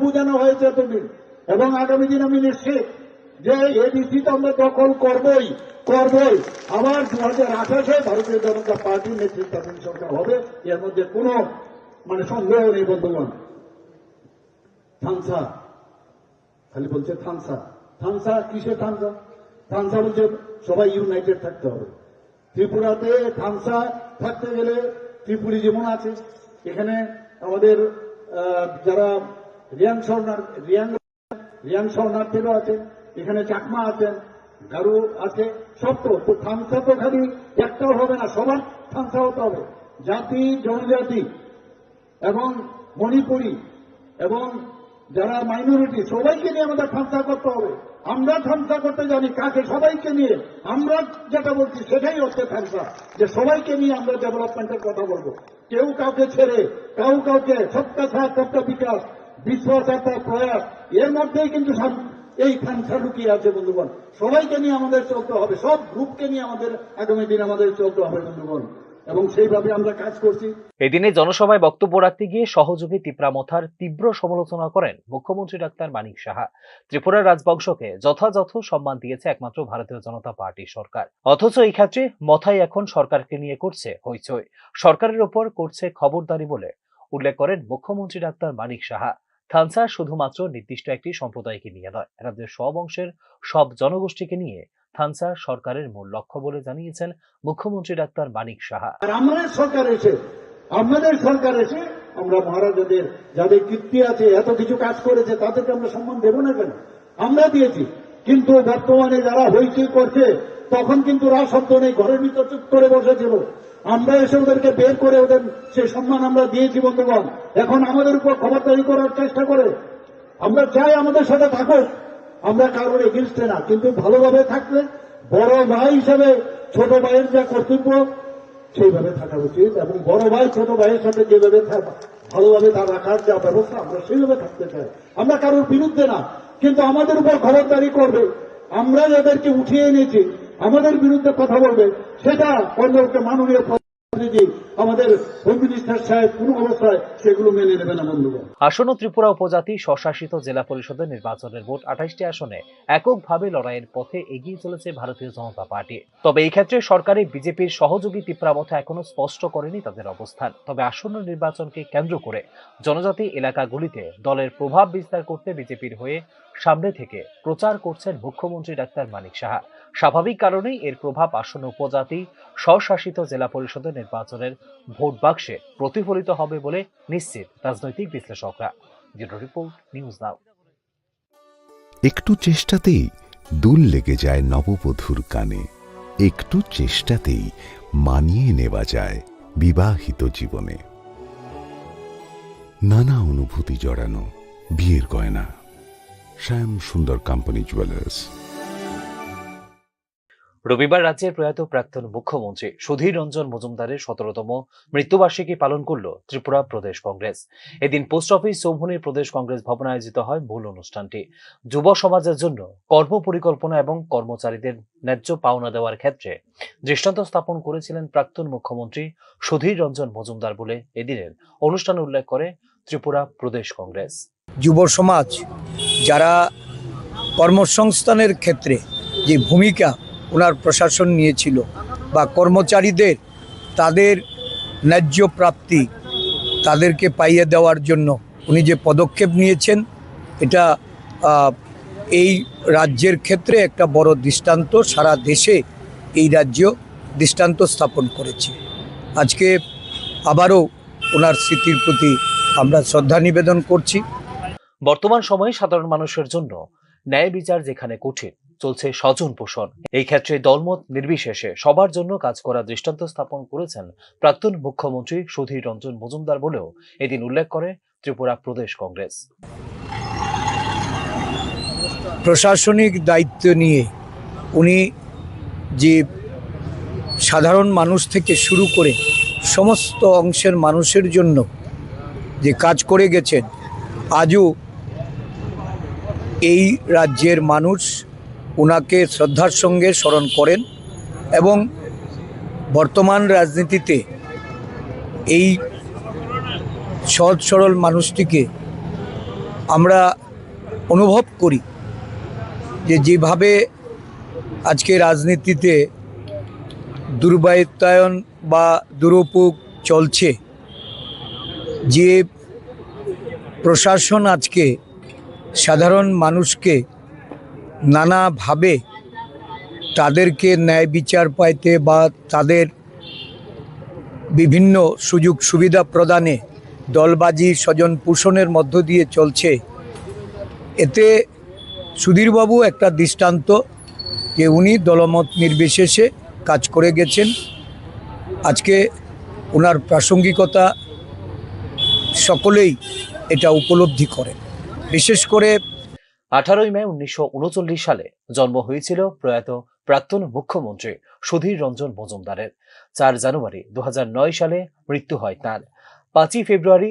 বোঝানো হয়েছে এতদিন, এবং আগামী দিন আমি নিশ্চিত যে এডিসি তো আমরা দখল করবই। আবার 2028-এ ভারতীয় জনতা পার্টির নেতৃত্বাধীন সরকার হবে, এর মধ্যে কোনো সন্দেহ নেই। বন্ধুগণ, থানসা খালি বলছে থানসা কিসে থানসা বলছে সবাই ইউনাইটেড থাকতে হবে। ত্রিপুরাতে থানসা থাকতে গেলে ত্রিপুরী যেমন আছে, এখানে আমাদের যারা রিয়াং শরণার্থীরও আছে, এখানে চাকমা আছেন, গারু আছে, সব তো থানসা তো খালি একটাও হবে না, সবার থানসা হতে হবে। জাতি, জনজাতি এবং মণিপুরী এবং যারা মাইনরিটি সবাইকে নিয়ে আমাদের থামসা করতে হবে। আমরা থামসা করতে জানি কাকে, সবাইকে নিয়ে। আমরা যেটা বলছি সেটাই হচ্ছে থামসা, যে সবাইকে নিয়ে আমরা ডেভেলপমেন্টের কথা বলবো। কেউ কাউকে ছেড়ে কাউকে সবকা সাথ সবকা বিকাশ, বিশ্বাস একটা প্রয়াস, এর মধ্যেই কিন্তু এই থামসা লুকিয়ে আছে। বন্ধুগণ, সবাইকে নিয়ে আমাদের চলতে হবে, সব গ্রুপকে নিয়ে আমাদের আগামী দিন আমাদের চলতে হবে বন্ধুগণ, এবং সেইভাবে আমরা কাজ করছি। এদিনে জনসভায় বক্তব্য রাখতে গিয়ে সহযোগী তিপ্রামথার তীব্র সমালোচনা করেন মুখ্যমন্ত্রী ডাক্তার মানিক সাহা। ত্রিপুরার রাজবংশকে যথাযথ সম্মান দিয়েছে একমাত্র ভারতীয় জনতা পার্টি সরকার, অথচ এই ক্ষেত্রে মথাই এখন সরকারকে নিয়ে করছে হইচই, সরকারের ওপর করছে খবরদারি বলে উল্লেখ করেন মুখ্যমন্ত্রী ডাক্তার মানিক সাহা। থানসা শুধুমাত্র নির্দিষ্ট একটি সম্প্রদায়কে নিয়ে নয়, রাজ্যের সব অংশের সব জনগোষ্ঠীকে নিয়ে থানসা সরকারের মূল লক্ষ্য বলে জানিয়েছেন মুখ্যমন্ত্রী ডাক্তার মানিক সাহা। আর আমাদের সরকার এসে আমরা মহারাজাদের যাদের কীর্তি আছে, এত কিছু কাজ করেছে, তাদেরকে আমরা সম্মান দেব না কেন? আমরা দিয়েছি, কিন্তু বর্তমানে যারা হইচই করছে তখন কিন্তু শব্দ নেই, ঘরের ভিতর চুপ করে বসেছিল। আমরা এসে ওদেরকে বের করে ওদের সেই সম্মান আমরা দিয়েছি। বন্ধুগণ, এখন আমাদের উপর খবরদারি করার চেষ্টা করে। আমরা চাই আমাদের সাথে থাকুক, আমরা কারোর এগেনস্টে না, কিন্তু ভালোভাবে থাকলে বড় ভাই হিসেবে ছোট ভাইয়ের যা কর্তব্য সেইভাবে থাকা উচিত, এবং বড় ভাই ছোট ভাইয়ের সাথে যেভাবে ভালোভাবে তার রাখার যা ব্যবস্থা আমরা সেইভাবে থাকতে চাই। আমরা কারোর বিরুদ্ধে না, কিন্তু আমাদের উপর খবরদারি করবে, আমরা যাদেরকে উঠিয়ে এনেছি আমাদের বিরুদ্ধে কথা বলবে, সেটা অন্যকে মাননীয় আমাদের হোম মিনিস্টার সাহেব কোন অবস্থায় সেগুলো মেনে নেবে না। বন্ধুগণ, আসন্ন ত্রিপুরা উপজাতি স্বশাসিত জেলা পরিষদের নির্বাচনের মোট 28টি আসনে এককভাবে লড়াইয়ের পথে এগিয়ে চলেছে ভারতীয় জনতা পার্টি। তবে এই ক্ষেত্রে সরকারি বিজেপির সহযোগী তিপ্রামথা এখনো স্পষ্ট করেনি তাদের অবস্থান। তবে আসন্ন নির্বাচনকে কেন্দ্র করে জনজাতি এলাকাগুলিতে দলের প্রভাব বিস্তার করতে বিজেপির হয়ে সামনে থেকে প্রচার করছেন মুখ্যমন্ত্রী ডাক্তার মানিক সাহা। স্বাভাবিক কারণেই এর প্রভাব আসন্ন উপজাতি স্বশাসিত জেলা পরিষদের নির্বাচনের ভোট বাক্সে প্রতিফলিত হবে বলে নিশ্চিত রাজনৈতিক বিশ্লেষকরা। Bureau report, news now. একটু চেষ্টাতেই দুল লেগে যায় নববধূর কানে, একটু চেষ্টাতেই মানিয়ে নেওয়া যায় বিবাহিত জীবনে। নানা অনুভূতি জড়ানো বিয়ের গয়না। শ্যাম সুন্দর কোম্পানি জুয়েলার্স। রবিবার রাজ্যের প্রয়াত প্রাক্তন মুখ্যমন্ত্রী সুধীর রঞ্জন মজুমদারের 17তম মৃত্যুবার্ষিকী পালন করল ত্রিপুরা প্রদেশ কংগ্রেস। এদিন পোস্ট অফিস চৌমুহনীর প্রদেশ কংগ্রেস ভবনে আয়োজিত হয় মূল অনুষ্ঠানটি। যুব সমাজের জন্য কর্ম পরিকল্পনা এবং কর্মচারীদের ন্যায্য পাওনা দেওয়ার ক্ষেত্রে দৃষ্টান্ত স্থাপন করেছিলেন প্রাক্তন মুখ্যমন্ত্রী সুধীর রঞ্জন মজুমদার বলে এদিনের অনুষ্ঠানে উল্লেখ করে ত্রিপুরা প্রদেশ কংগ্রেস। যুব সমাজ যারা কর্মসংস্থানের ক্ষেত্রে যে ভূমিকা ওনার প্রশাসন নিয়েছিল, বা কর্মচারীদের তাদের ন্যায্য প্রাপ্তি তাদেরকে পাইয়ে দেওয়ার জন্য উনি যে পদক্ষেপ নিয়েছেন, এটা এই রাজ্যের ক্ষেত্রে একটা বড় দৃষ্টান্ত। সারা দেশে এই রাজ্য দৃষ্টান্ত স্থাপন করেছে। আজকে আবারও ওনার স্মৃতির প্রতি আমরা শ্রদ্ধা নিবেদন করছি। বর্তমান সময়ে সাধারণ মানুষের জন্য ন্যায় বিচার যেখানে কঠিন, চলছে স্বজন পোষণ। এই ক্ষেত্রে দলমত নির্বিশেষে সবার জন্য কাজ করা দৃষ্টান্ত স্থাপন করেছেন প্রাক্তন মুখ্যমন্ত্রী সুধীর রঞ্জন মজুমদার বলেও এদিন উল্লেখ করে ত্রিপুরা প্রদেশ কংগ্রেস। প্রশাসনিক দায়িত্ব নিয়ে উনি যে সাধারণ মানুষ থেকে শুরু করে সমস্ত অংশের মানুষের জন্য যে কাজ করে গেছেন, আজও এই রাজ্যের মানুষ ওনাকে শ্রদ্ধার সঙ্গে স্মরণ করেন, এবং বর্তমান রাজনীতিতে এই সহজ সরল মানুষটিকে আমরা অনুভব করি যে যেভাবে আজকে রাজনীতিতে দুর্বৃত্তায়ন বা দুরুপয়োগ চলছে, যে প্রশাসন আজকে সাধারণ মানুষকে নানাভাবে তাদেরকে ন্যায় বিচার পাইতে বা তাদের বিভিন্ন সুযোগ সুবিধা প্রদানে দলবাজি স্বজন পোষণের মধ্য দিয়ে চলছে, এতে সুধীরবাবু একটা দৃষ্টান্ত যে উনি দলমত নির্বিশেষে কাজ করে গেছেন। আজকে ওনার প্রাসঙ্গিকতা সকলেই এটা উপলব্ধি করেন। বিশেষ করে 18 মে 1939 সালে জন্ম হয়েছিল প্রয়াত প্রাক্তন মুখ্যমন্ত্রী সুধীর রঞ্জন মজুমদারের। 4 জানুয়ারি 2009 সালে মৃত্যু হয় তার। 5 ফেব্রুয়ারি